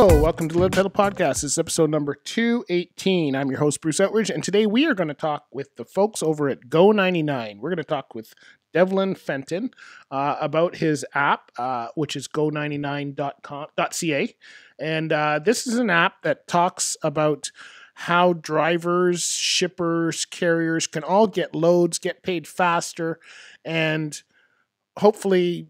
Hello, welcome to the Untitled Podcast. This is episode number 218. I'm your host, Bruce Outridge, and today we are going to talk with the folks over at GO99. We're going to talk with Devlin Fenton about his app, which is go99.ca. And this is an app that talks about how drivers, shippers, carriers can all get loads, get paid faster, and hopefully,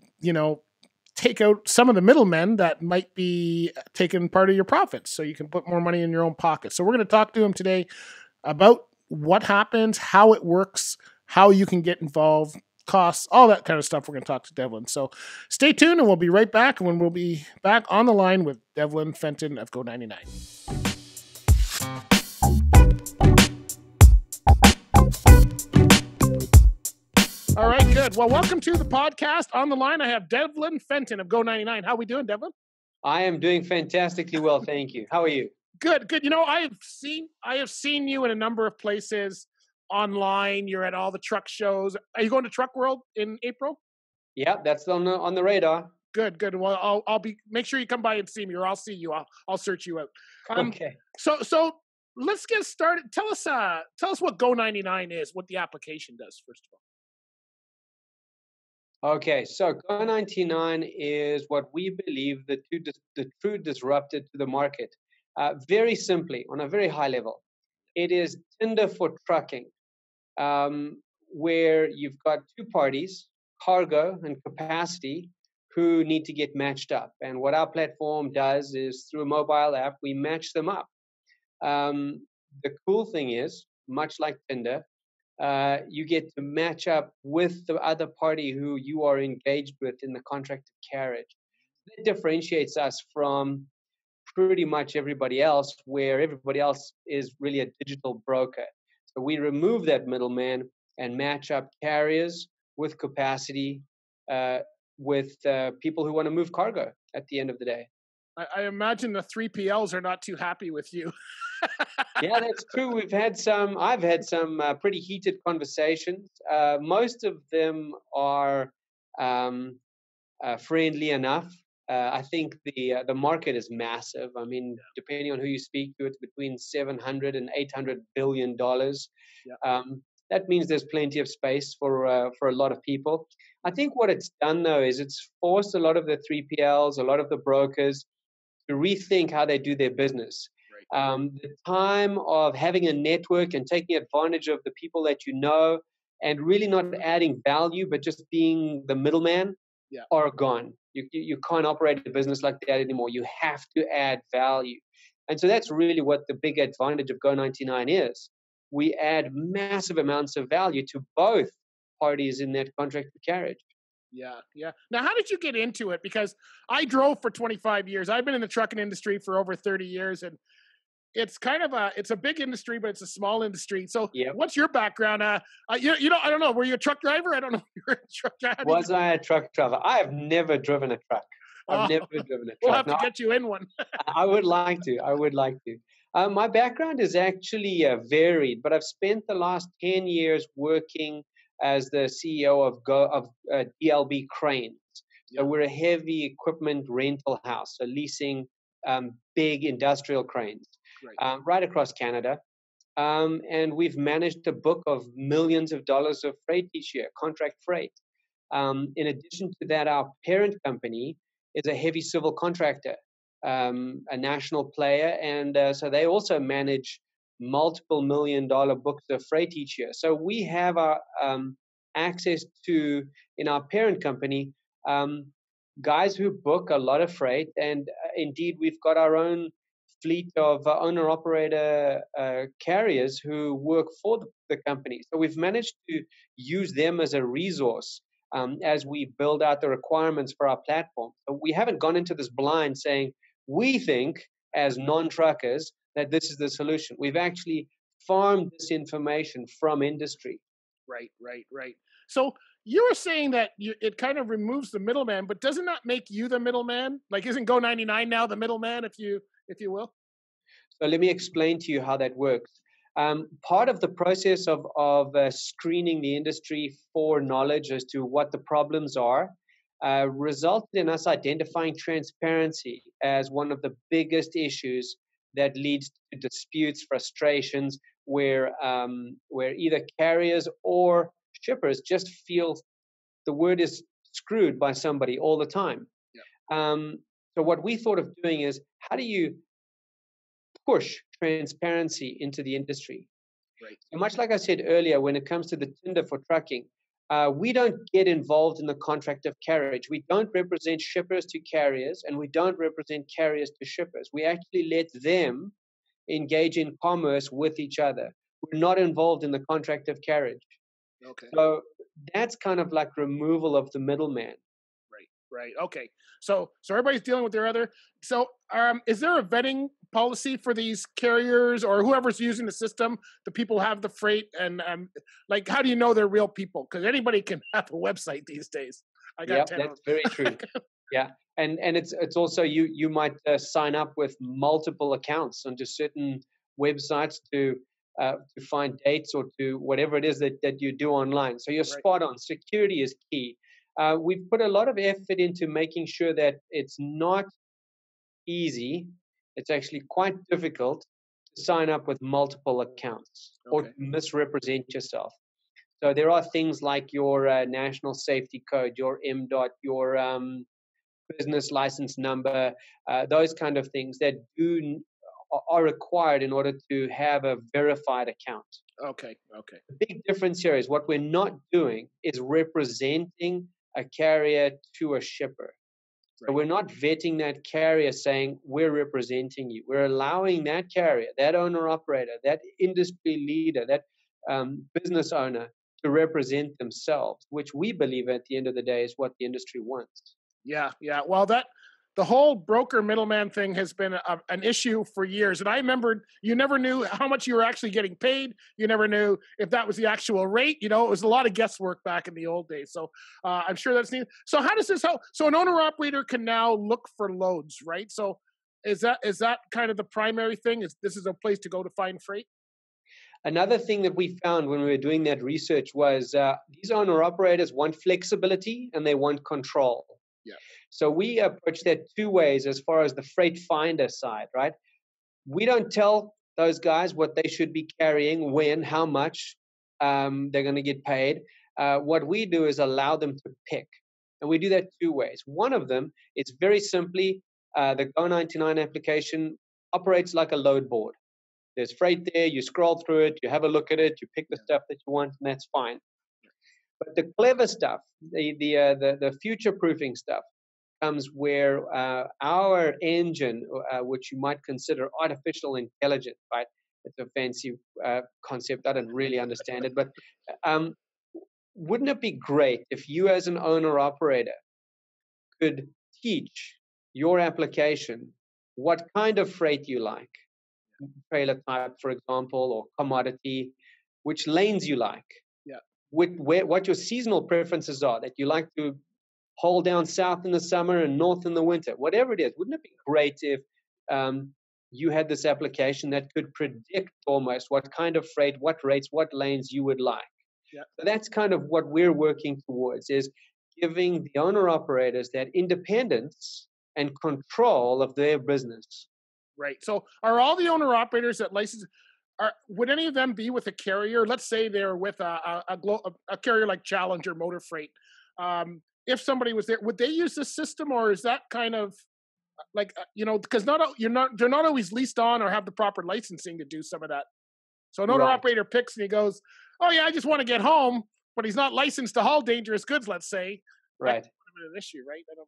take out some of the middlemen that might be taking part of your profits so you can put more money in your own pocket. So we're going to talk to him today about what happens, how it works, how you can get involved, costs, all that kind of stuff. We're going to talk to Devlin. So stay tuned and we'll be right back. And when we'll be back on the line with Devlin Fenton of Go99. All right, good. Well, welcome to the podcast. On the line, I have Devlin Fenton of Go99. How are we doing, Devlin? I am doing fantastically well, thank you. How are you? Good. I have seen you in a number of places online. You're at all the truck shows. Are you going to Truck World in April? Yeah, that's on the radar. Good. Well, I'll make sure you come by and see me, or I'll see you. I'll search you out. Okay. So let's get started. Tell us what Go99 is, what the application does, first of all. Okay, so GO99 is what we believe the true disruptor to the market. Very simply, on a very high level, it is Tinder for trucking, where you've got two parties, cargo and capacity, who need to get matched up. And what our platform does is, through a mobile app, we match them up. The cool thing is, much like Tinder, you get to match up with the other party who you are engaged with in the contract of carriage. That differentiates us from pretty much everybody else, where everybody else is really a digital broker. So we remove that middleman and match up carriers with capacity, with people who want to move cargo at the end of the day. I imagine the 3PLs are not too happy with you. Yeah, that's true. I've had some pretty heated conversations. Most of them are friendly enough. I think the market is massive. I mean, depending on who you speak to, it's between $700 and $800 billion. Yeah. That means there's plenty of space for a lot of people. I think what it's done, though, is it's forced a lot of the 3PLs, a lot of the brokers, to rethink how they do their business. The time of having a network and taking advantage of the people that you know and really not adding value, but just being the middleman, are gone. You can't operate a business like that anymore. You have to add value. And so that's really what the big advantage of Go99 is. We add massive amounts of value to both parties in that contract of carriage. Yeah. Now, how did you get into it? Because I drove for 25 years. I've been in the trucking industry for over 30 years, and it's kind of it's a big industry, but it's a small industry. So What's your background? I don't know. Were you a truck driver? I don't know if you were a truck driver. Was I a truck driver? I have never driven a truck. I've never driven a truck. We'll have to get you in one. I would like to. My background is actually varied, but I've spent the last 10 years working as the CEO of DLB Cranes. So we're a heavy equipment rental house, so leasing big industrial cranes right across Canada. And we've managed a book of millions of dollars of freight each year, contract freight. In addition to that, our parent company is a heavy civil contractor, a national player. And so they also manage multiple $1 million books of freight each year. So we have our access to, in our parent company, guys who book a lot of freight. And indeed, we've got our own fleet of owner-operator carriers who work for the company. So we've managed to use them as a resource as we build out the requirements for our platform. So we haven't gone into this blind saying, we think as non-truckers that this is the solution. We've actually farmed this information from industry. Right. So you were saying that it kind of removes the middleman, but doesn't that make you the middleman? Like, isn't Go99 now the middleman, if you will? So let me explain to you how that works. Part of the process of screening the industry for knowledge as to what the problems are resulted in us identifying transparency as one of the biggest issues that leads to disputes, frustrations, where either carriers or shippers just feel the word is screwed by somebody all the time. So what we thought of doing is, how do you push transparency into the industry? Right. So much like I said earlier, when it comes to the tender for trucking, we don't get involved in the contract of carriage. We don't represent shippers to carriers, and we don't represent carriers to shippers. We actually let them engage in commerce with each other. We're not involved in the contract of carriage. Okay. So that's kind of like removal of the middleman. Right. Okay. So everybody's dealing with their other. So is there a vetting policy for these carriers or whoever's using the system? The people have the freight, and like, how do you know they're real people? Because anybody can have a website these days. I got 10 that's very true. Yeah, and it's also you might sign up with multiple accounts onto certain websites to find dates or to whatever it is that you do online. So you're spot on. Security is key. We've put a lot of effort into making sure that it's not easy. It's actually quite difficult to sign up with multiple accounts or to misrepresent yourself. So there are things like your national safety code, your MDOT, your business license number, those kind of things that are required in order to have a verified account. Okay. The big difference here is what we're not doing is representing a carrier to a shipper. So we're not vetting that carrier saying we're representing you. We're allowing that carrier, that owner operator, that industry leader, that business owner to represent themselves, which we believe at the end of the day is what the industry wants. Yeah. Well, the whole broker middleman thing has been an issue for years. And I remembered you never knew how much you were actually getting paid. You never knew if that was the actual rate. It was a lot of guesswork back in the old days. So I'm sure that's neat. So how does this help? So an owner operator can now look for loads, right? So is that kind of the primary thing? This is a place to go to find freight? Another thing that we found when we were doing that research was these owner operators want flexibility and they want control. Yeah. So we approach that two ways as far as the freight finder side, right? We don't tell those guys what they should be carrying, when, how much they're going to get paid. What we do is allow them to pick. And we do that two ways. One of them is very simply the GO99 application operates like a load board. There's freight there, you scroll through it, you have a look at it, you pick the stuff that you want, and that's fine. But the clever stuff, the future-proofing stuff, comes where our engine, which you might consider artificial intelligence, right? It's a fancy concept. I don't really understand it, but wouldn't it be great if you, as an owner-operator, could teach your application what kind of freight you like, trailer type, for example, or commodity, which lanes you like, what your seasonal preferences are, that you like to haul down south in the summer and north in the winter, whatever it is. Wouldn't it be great if you had this application that could predict almost what kind of freight, what rates, what lanes you would like? Yeah. So that's kind of what we're working towards, is giving the owner operators that independence and control of their business. Right. So are all the owner operators that license, would any of them be with a carrier? Let's say they're with a carrier like Challenger Motor Freight. If somebody was there, would they use this system, or is that kind of like, because they're not always leased on or have the proper licensing to do some of that. So an owner operator picks and he goes, "Oh yeah, I just want to get home," but he's not licensed to haul dangerous goods. Let's say, right? That's an issue, right? I don't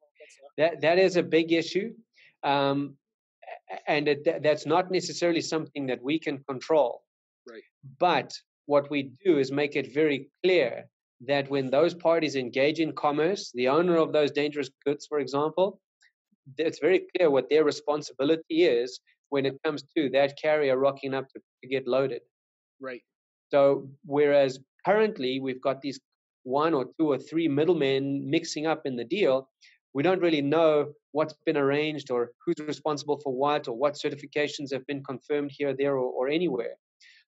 know if that is a big issue, and that's not necessarily something that we can control. Right. But what we do is make it very clear that when those parties engage in commerce, the owner of those dangerous goods, for example, it's very clear what their responsibility is when it comes to that carrier rocking up to get loaded. Right. So whereas currently we've got these one or two or three middlemen mixing up in the deal, we don't really know what's been arranged or who's responsible for what, or what certifications have been confirmed here, there, or anywhere.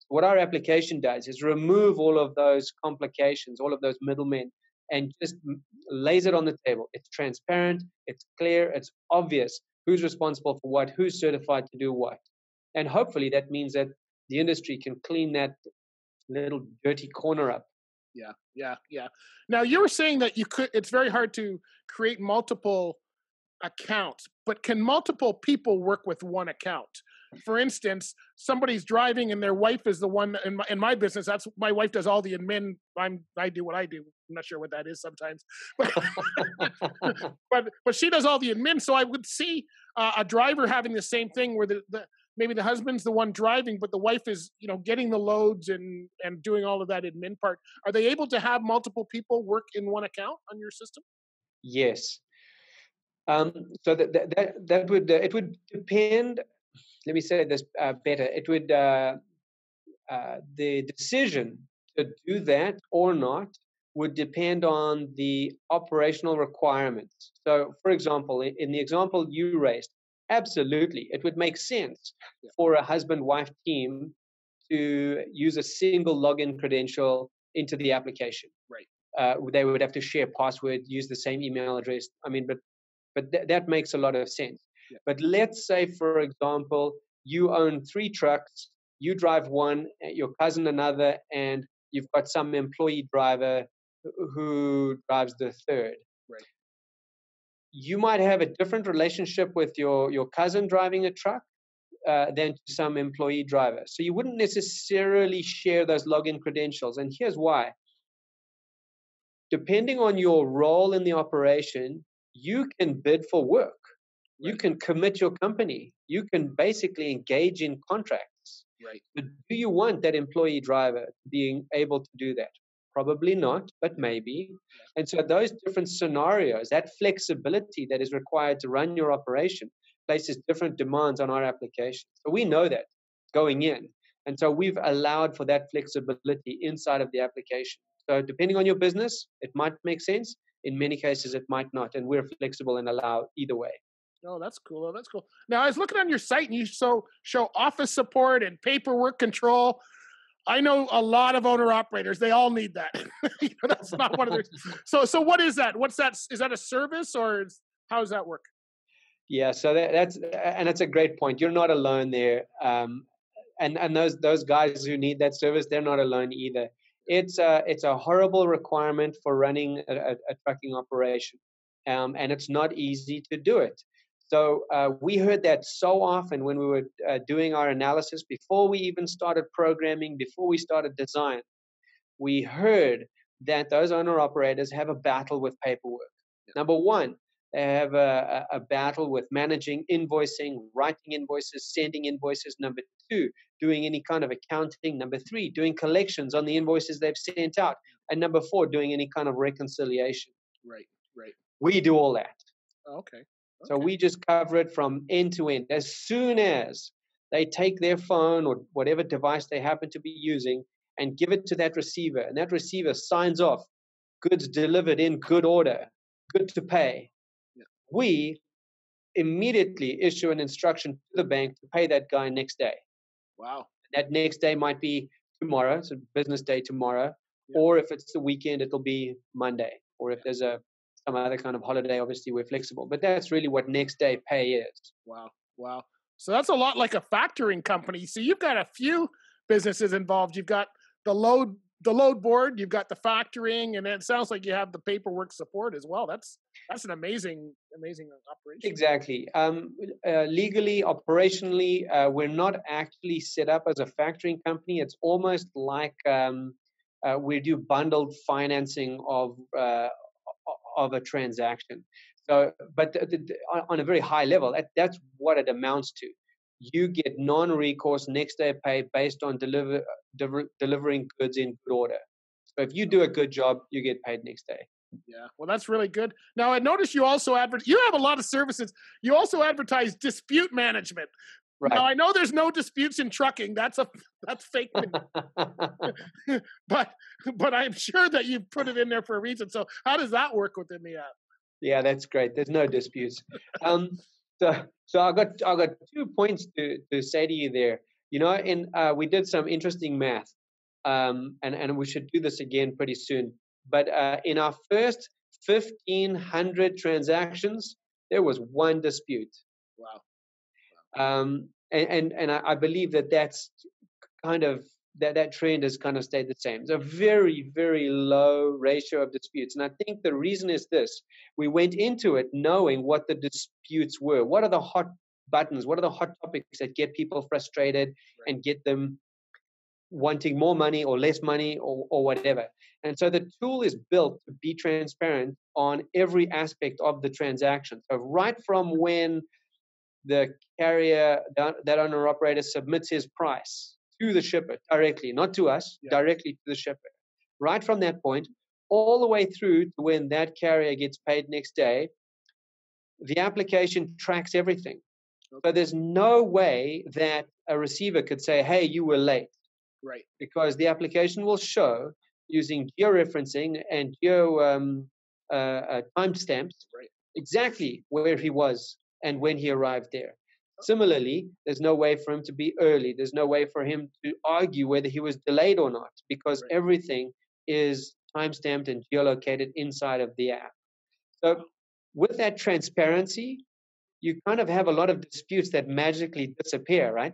What our application does is remove all of those complications, all of those middlemen, and just lays it on the table. It's transparent, it's clear, it's obvious who's responsible for what, who's certified to do what. And hopefully that means that the industry can clean that little dirty corner up. Yeah. Now you were saying that it's very hard to create multiple accounts, but can multiple people work with one account? For instance, somebody's driving and their wife is the one in my business. That's my wife does all the admin. I do what I do. I'm not sure what that is sometimes, but but she does all the admin. So I would see a driver having the same thing where maybe the husband's the one driving, but the wife is getting the loads and doing all of that admin part. Are they able to have multiple people work in one account on your system? Yes. So that would it would depend. Let me say this better. It would the decision to do that or not would depend on the operational requirements. So, for example, in the example you raised, absolutely, it would make sense for a husband-wife team to use a single login credential into the application. Right. They would have to share password, use the same email address. I mean, but that makes a lot of sense. Yeah. But let's say, for example, you own 3 trucks, you drive one, your cousin another, and you've got some employee driver who drives the third. Right. You might have a different relationship with your cousin driving a truck than some employee driver. So you wouldn't necessarily share those login credentials. And here's why. Depending on your role in the operation, you can bid for work. Right. You can commit your company. You can basically engage in contracts. Right. But do you want that employee driver being able to do that? Probably not, but maybe. And so those different scenarios, that flexibility that is required to run your operation places different demands on our application. So we know that going in. And so we've allowed for that flexibility inside of the application. So depending on your business, it might make sense. In many cases, it might not. And we're flexible and allow either way. Oh, that's cool. That's cool. Now, I was looking on your site and you show office support and paperwork control. I know a lot of owner operators. They all need that. That's not one of their. So what is that? What's that? Is that a service or how does that work? Yeah, so that's a great point. You're not alone there. And those guys who need that service, they're not alone either. It's a horrible requirement for running a trucking operation, and it's not easy to do it. So we heard that so often when we were doing our analysis before we even started programming, before we started design. We heard that those owner operators have a battle with paperwork. Number one, they have a battle with managing invoicing, writing invoices, sending invoices. Number two, doing any kind of accounting. Number three, doing collections on the invoices they've sent out. And number four, doing any kind of reconciliation. Right. We do all that. Okay. So we just cover it from end to end. As soon as they take their phone or whatever device they happen to be using and give it to that receiver, and that receiver signs off, goods delivered in good order, good to pay. Yeah. We immediately issue an instruction to the bank to pay that guy next day. Wow. That next day might be tomorrow, so business day tomorrow, or if it's the weekend, it'll be Monday, or if there's some other kind of holiday, obviously we're flexible, but that's really what next day pay is. Wow. So that's a lot like a factoring company. So you've got a few businesses involved. You've got the load board, you've got the factoring, and it sounds like you have the paperwork support as well. That's an amazing operation. Exactly. Legally, operationally, we're not actually set up as a factoring company. It's almost like we do bundled financing of a transaction. So, but on a very high level, that's what it amounts to. You get non-recourse next day pay based on delivering goods in good order. So if you do a good job, you get paid next day. Yeah, well, that's really good. Now, I noticed you also you have a lot of services. You also advertise dispute management. Right. Now, I know there's no disputes in trucking. That's fake news. but I'm sure that you put it in there for a reason. So how does that work within the app? Yeah, that's great. There's no disputes. So I got 2 points to say to you there. We did some interesting math, and we should do this again pretty soon. But in our first 1,500 transactions, there was one dispute. Wow. And I believe that's kind of that trend has kind of stayed the same. It's a very, very low ratio of disputes. And I think the reason is this: we went into it knowing what the disputes were. What are the hot buttons? What are the hot topics that get people frustrated and get them wanting more money or less money or whatever? And so the tool is built to be transparent on every aspect of the transaction. So right from when the carrier, that owner operator, submits his price to the shipper directly, not to us, directly to the shipper. Right from that point, all the way through to when that carrier gets paid next day, the application tracks everything. Okay. So there's no way that a receiver could say, hey, you were late. Right. Because the application will show, using georeferencing and geo timestamps, exactly where he was and when he arrived there. Similarly, there's no way for him to be early. There's no way for him to argue whether he was delayed or not, because everything is timestamped and geolocated inside of the app. So with that transparency, you kind of have a lot of disputes that magically disappear, right?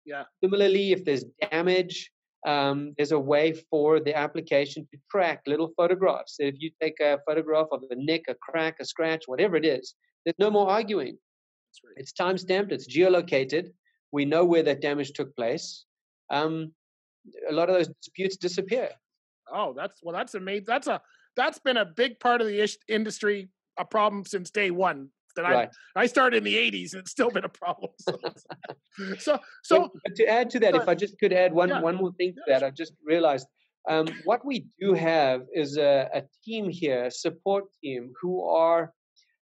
Yeah. Similarly, if there's damage, there's a way for the application to track little photographs. So if you take a photograph of a nick, a crack, a scratch, whatever it is, there's no more arguing. That's right. It's timestamped, it's geolocated. We know where that damage took place. A lot of those disputes disappear. Oh, that's amazing. That's been a big part of the industry, a problem since day one. That I started in the 80s, and it's still been a problem. So but to add to that, if I just could add one more thing to that, I just realized what we do have is a team here, a support team, who are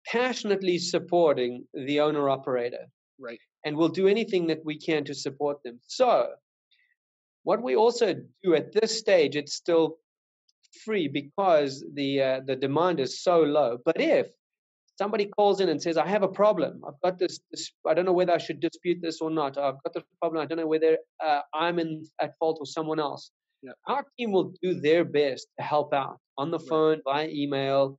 passionately supporting the owner operator. Right. And we'll do anything that we can to support them. So what we also do at this stage, it's still free because the demand is so low. But if somebody calls in and says, I have a problem, I've got this, I don't know whether I should dispute this or not, I've got this problem, I don't know whether I'm at fault or someone else. Yeah. Our team will do their best to help out on the phone, via email.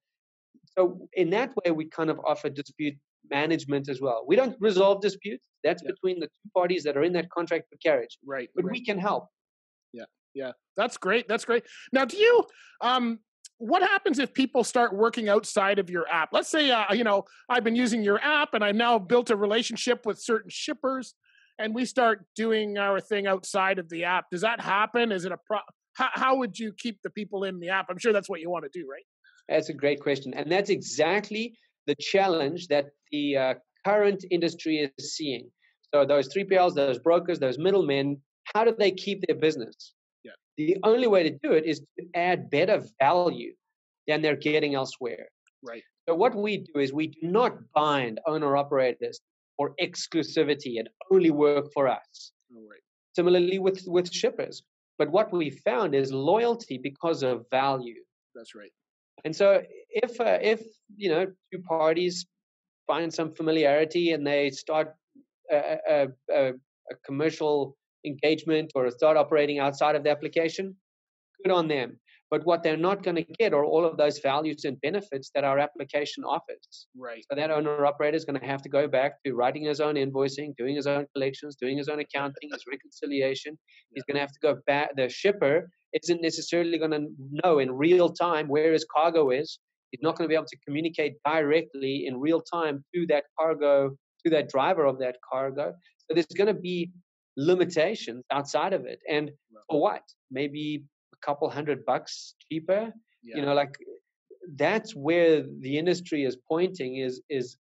So in that way, we kind of offer dispute management as well. We don't resolve disputes. That's between the two parties that are in that contract for carriage. Right. But we can help. Yeah. That's great. Now, do you, what happens if people start working outside of your app? Let's say, I've been using your app and I've now built a relationship with certain shippers, and we start doing our thing outside of the app. Does that happen? Is it how would you keep the people in the app? I'm sure that's what you want to do, right? That's a great question. And that's exactly the challenge that the current industry is seeing. So those 3PLs, those brokers, those middlemen, how do they keep their business? Yeah. The only way to do it is to add better value than they're getting elsewhere. Right. So what we do is we do not bind owner-operators for exclusivity and only work for us. Oh, right. Similarly with shippers. But what we found is loyalty because of value. That's right. And so if two parties find some familiarity and they start a commercial engagement or start operating outside of the application, good on them. But what they're not going to get are all of those values and benefits that our application offers. Right. So that owner operator is going to have to go back to writing his own invoicing, doing his own collections, doing his own accounting, his reconciliation. He's going to have to go back. The shipper isn't necessarily going to know in real time where his cargo is. He's not going to be able to communicate directly in real time to that cargo, to that driver of that cargo. So there's going to be limitations outside of it. And for what? Maybe a couple $100 cheaper. Like that's where the industry is pointing, is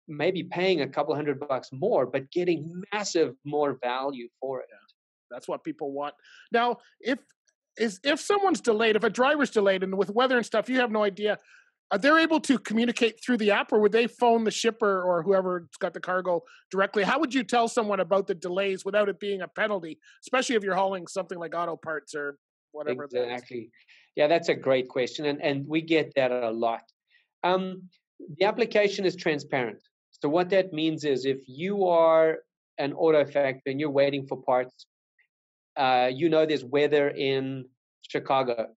maybe paying a couple $100 more, but getting massive more value for it. That's what people want. Now, if someone's delayed, if a driver's delayed, and with weather and stuff, you have no idea, are they able to communicate through the app, or would they phone the shipper or whoever's got the cargo directly? How would you tell someone about the delays without it being a penalty, especially if you're hauling something like auto parts or whatever? Exactly. Yeah, that's a great question. And we get that a lot. The application is transparent. So what that means is if you are an auto factory and you're waiting for parts, there's weather in Chicago.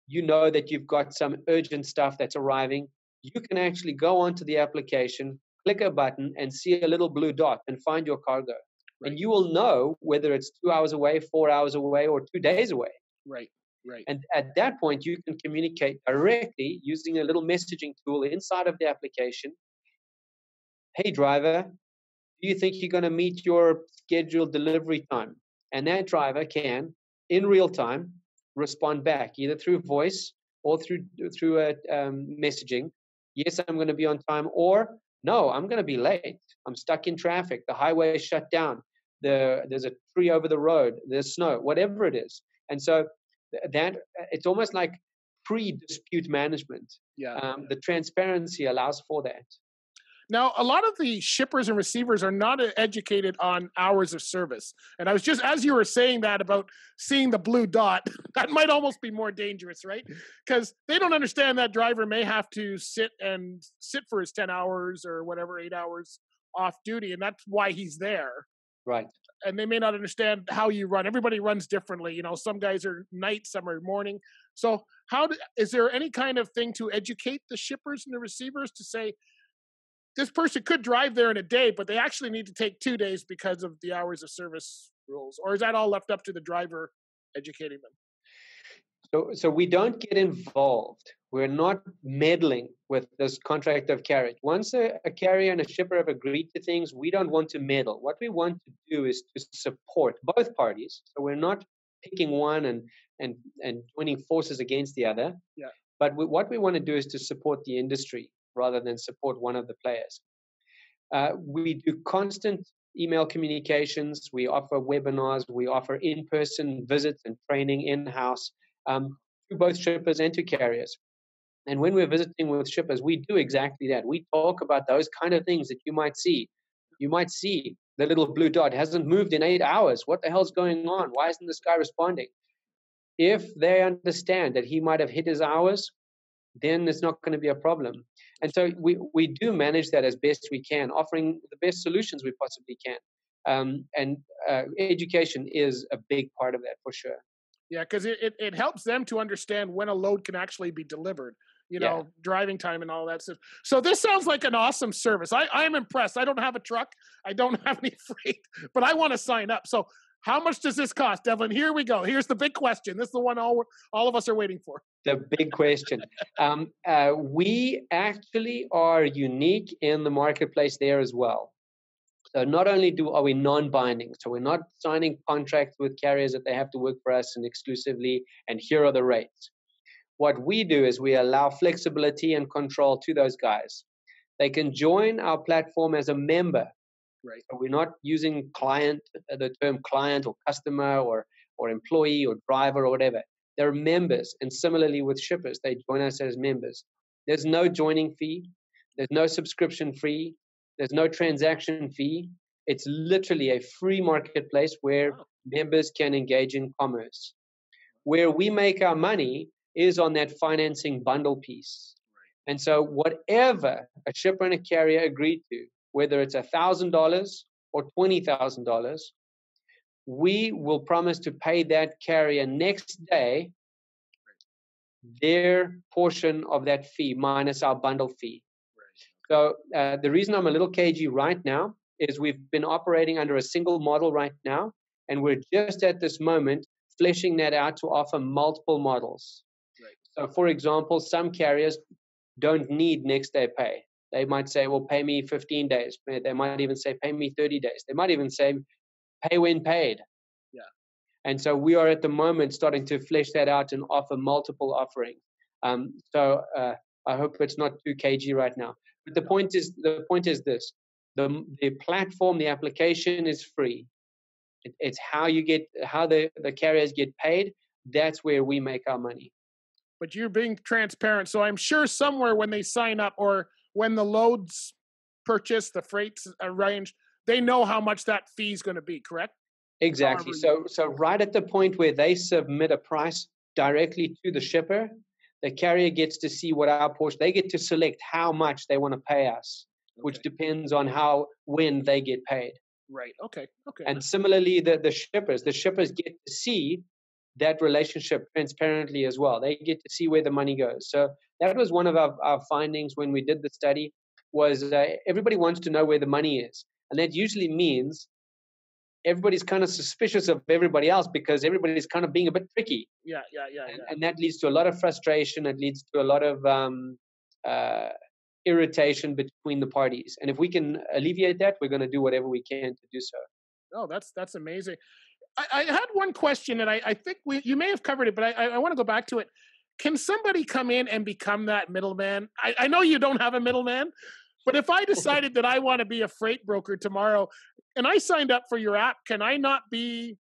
you know that you've got some urgent stuff that's arriving, you can actually go onto the application, click a button, and see a little blue dot and find your cargo. Right. And you will know whether it's 2 hours away, 4 hours away, or 2 days away. Right. Right. And at that point, you can communicate directly using a little messaging tool inside of the application. Hey, driver, do you think you're going to meet your scheduled delivery time? And that driver can, in real time, respond back either through voice or through messaging. Yes, I'm going to be on time, or no, I'm going to be late. I'm stuck in traffic. The highway is shut down. There's a tree over the road. There's snow. Whatever it is, and so that it's almost like pre-dispute management. Yeah. The transparency allows for that. Now, a lot of the shippers and receivers are not educated on hours of service. And I was just, as you were saying that about seeing the blue dot, that might almost be more dangerous, right? Because they don't understand that driver may have to sit for his 10 hours or whatever, 8 hours off duty. And that's why he's there. Right. And they may not understand how you run. Everybody runs differently. You know, some guys are night, some are morning. So is there any kind of thing to educate the shippers and the receivers to say, this person could drive there in a day, but they actually need to take 2 days because of the hours of service rules? Or is that all left up to the driver educating them? So we don't get involved. We're not meddling with this contract of carriage. Once a carrier and a shipper have agreed to things, we don't want to meddle. What we want to do is to support both parties. So we're not picking one and joining forces against the other. Yeah. But what we want to do is to support the industry rather than support one of the players. We do constant email communications. We offer webinars. We offer in-person visits and training in-house to both shippers and to carriers. And when we're visiting with shippers, we do exactly that. We talk about those kind of things that you might see. You might see the little blue dot hasn't moved in 8 hours. What the hell's going on? Why isn't this guy responding? If they understand that he might have hit his hours, then it's not going to be a problem. And so we do manage that as best we can, offering the best solutions we possibly can. And education is a big part of that for sure. Yeah, because it helps them to understand when a load can actually be delivered, driving time and all that stuff. So this sounds like an awesome service. I'm impressed. I don't have a truck. I don't have any freight, but I want to sign up. So how much does this cost, Devlin? Here we go. Here's the big question. This is the one all of us are waiting for. The big question. We actually are unique in the marketplace there as well. So not only are we non-binding, so we're not signing contracts with carriers that they have to work for us and exclusively, and here are the rates. What we do is we allow flexibility and control to those guys. They can join our platform as a member. Right. So we're not using the term client or customer or employee or driver or whatever. They're members. And similarly with shippers, they join us as members. There's no joining fee. There's no subscription fee. There's no transaction fee. It's literally a free marketplace where members can engage in commerce. Where we make our money is on that financing bundle piece. And so whatever a shipper and a carrier agreed to, whether it's $1,000 or $20,000, we will promise to pay that carrier next day their portion of that fee minus our bundle fee. So the reason I'm a little cagey right now is we've been operating under a single model right now, and we're just at this moment fleshing that out to offer multiple models. Right. So, for example, some carriers don't need next day pay. They might say, well, pay me 15 days. They might even say, pay me 30 days. They might even say, pay when paid. Yeah. And so we are at the moment starting to flesh that out and offer multiple offerings. So I hope it's not too cagey right now. But the point is this: the platform, the application is free. It's how the carriers get paid. That's where we make our money. But you're being transparent, so I'm sure somewhere when they sign up or when the loads purchased, the freight's arranged, they know how much that fee is going to be. Correct? Exactly. So right at the point where they submit a price directly to the shipper, the carrier gets to see what our portion. They get to select how much they want to pay us, which depends on when they get paid. Right. Okay. And similarly, the shippers get to see that relationship transparently as well. They get to see where the money goes. So that was one of our findings when we did the study was everybody wants to know where the money is. And that usually means everybody's kind of suspicious of everybody else because everybody's kind of being a bit tricky. Yeah. And that leads to a lot of frustration. It leads to a lot of irritation between the parties. And if we can alleviate that, we're going to do whatever we can to do so. Oh, that's amazing. I had one question, and I think you may have covered it, but I want to go back to it. Can somebody come in and become that middleman? I know you don't have a middleman, but if I decided that I want to be a freight broker tomorrow and I signed up for your app, can I not be?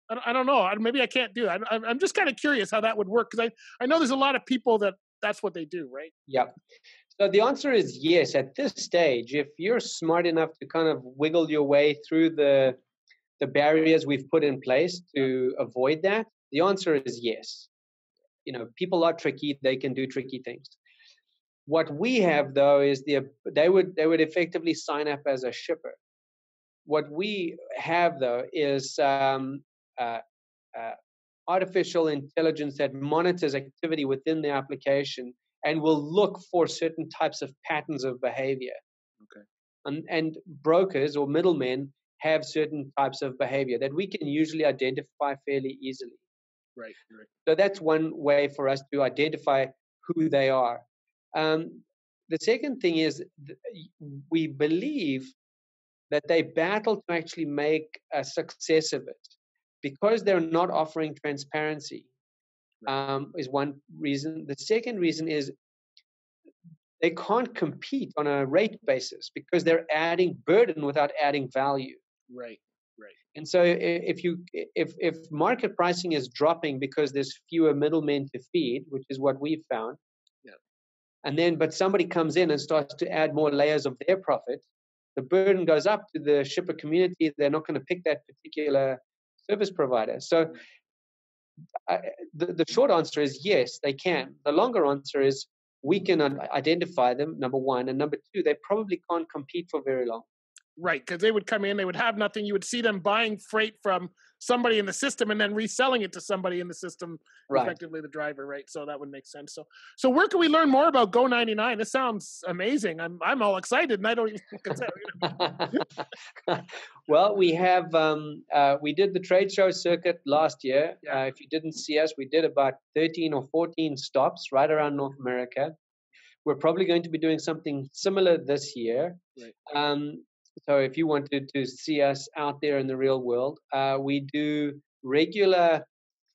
I don't know. Maybe I can't do it. I'm just kind of curious how that would work because I know there's a lot of people that's what they do, right? Yeah. So the answer is yes. At this stage, if you're smart enough to kind of wiggle your way through the barriers we've put in place to avoid that, the answer is yes. People are tricky. They can do tricky things. What we have, though, is they would effectively sign up as a shipper. What we have, though, is artificial intelligence that monitors activity within the application and will look for certain types of patterns of behavior. Okay. And brokers or middlemen have certain types of behavior that we can usually identify fairly easily. Right. So that's one way for us to identify who they are. The second thing is we believe that they battle to actually make a success of it because they're not offering transparency. Is one reason. The second reason is they can't compete on a rate basis because they're adding burden without adding value. Right. And so if market pricing is dropping because there's fewer middlemen to feed, which is what we've found, but somebody comes in and starts to add more layers of their profit, the burden goes up to the shipper community. They're not going to pick that particular service provider. So the short answer is yes, they can. The longer answer is we can identify them, number one. And number two, they probably can't compete for very long. Right, because they would come in, they would have nothing. You would see them buying freight from somebody in the system and then reselling it to somebody in the system, effectively the driver, right? So that would make sense. So where can we learn more about GO99? This sounds amazing. I'm all excited, and I don't even Well, we have we did the trade show circuit last year. If you didn't see us, we did about 13 or 14 stops right around North America. We're probably going to be doing something similar this year. Right. So if you wanted to see us out there in the real world, we do regular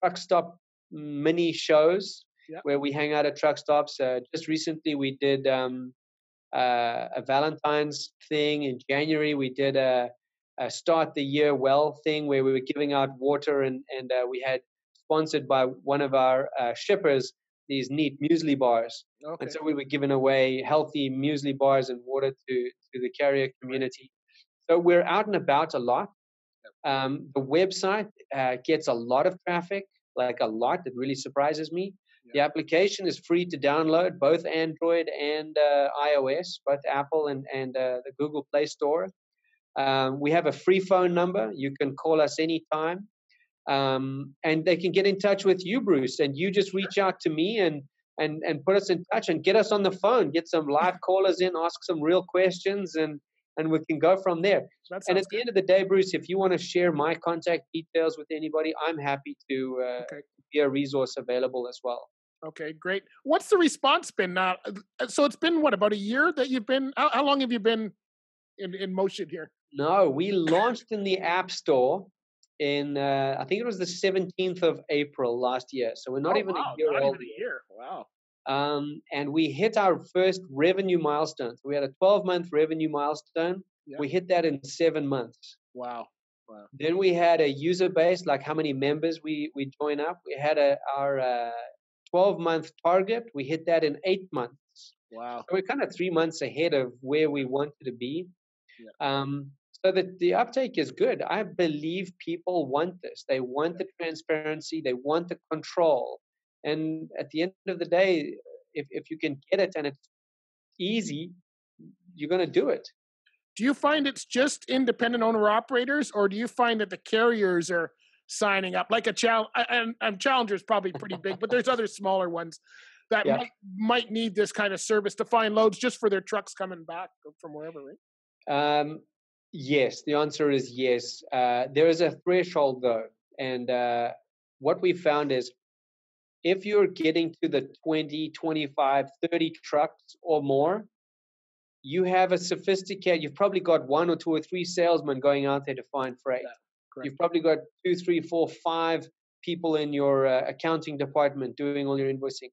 truck stop mini shows where we hang out at truck stops. Just recently, we did a Valentine's thing in January. We did a start the year well thing where we were giving out water and we had sponsored by one of our shippers these neat muesli bars. Okay. And so we were giving away healthy muesli bars and water to the carrier community. So we're out and about a lot. The website gets a lot of traffic, like a lot. It really surprises me. The application is free to download, both Android and iOS, both Apple and the Google Play Store. We have a free phone number. You can call us anytime. And they can get in touch with you, Bruce, and you just reach out to me and put us in touch and get us on the phone, get some live callers in, ask some real questions, and we can go from there. And at the end of the day, Bruce, if you want to share my contact details with anybody, I'm happy to be a resource available as well. Okay, great. What's the response been now? So it's been, about a year that you've been, how long have you been in motion here? No, we launched in the App Store in I think it was the 17th of April last year. So we're not even a year old. Not even a year. Wow. And we hit our first revenue milestone. So we had a 12-month revenue milestone. Yeah. We hit that in 7 months. Wow. Then we had a user base, like how many members we join up. We had our 12-month target. We hit that in 8 months. Wow. So we're kind of 3 months ahead of where we wanted to be. Yeah. So that the uptake is good. I believe people want this. They want the transparency. They want the control. And at the end of the day, if you can get it and it's easy, you're going to do it. Do you find it's just independent owner operators, or do you find that the carriers are signing up, like a Challenger is probably pretty big, but there's other smaller ones that might need this kind of service to find loads just for their trucks coming back from wherever, right? Yes, the answer is yes. There is a threshold though, and what we found is if you're getting to the 20, 25, 30 trucks or more, you've probably got 1 or 2 or 3 salesmen going out there to find freight. Yeah, you've probably got 2, 3, 4, 5 people in your accounting department doing all your invoicing.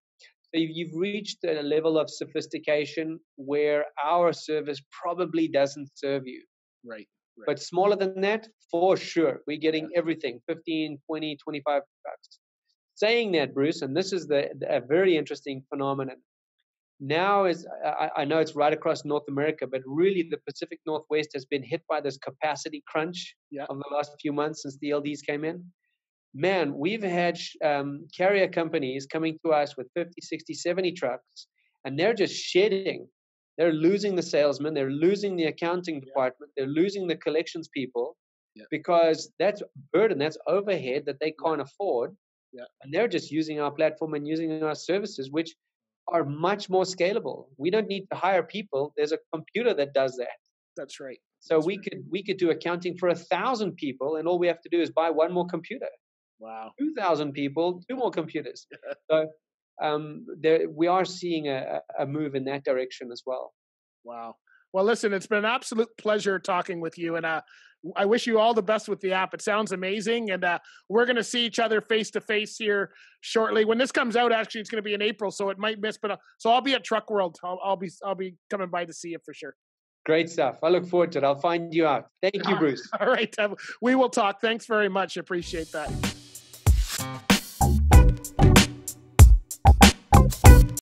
So you've reached a level of sophistication where our service probably doesn't serve you. Right. But smaller than that, for sure, we're getting everything, 15, 20, 25 trucks. Saying that, Bruce, and this is a very interesting phenomenon. Now I know it's right across North America, but really the Pacific Northwest has been hit by this capacity crunch of the last few months since the LDs came in. Man, we've had carrier companies coming to us with 50, 60, 70 trucks, and they're just shedding. They're losing the salesmen, they're losing the accounting department, they're losing the collections people because that's burden, that's overhead that they can't afford. And they're just using our platform and using our services, which are much more scalable. We don't need to hire people. There's a computer that does that. That's right. So we could do accounting for 1,000 people, and all we have to do is buy 1 more computer. Wow. 2,000 people, 2 more computers. So we are seeing a move in that direction as well. Wow. Well, listen, it's been an absolute pleasure talking with you, and I wish you all the best with the app. It sounds amazing, and we're going to see each other face to face here shortly. When this comes out, actually, it's going to be in April, so it might miss. But so I'll be at Truck World. I'll be coming by to see you for sure. Great stuff. I look forward to it. I'll find you out. Thank you, Bruce. All right, we will talk. Thanks very much. Appreciate that.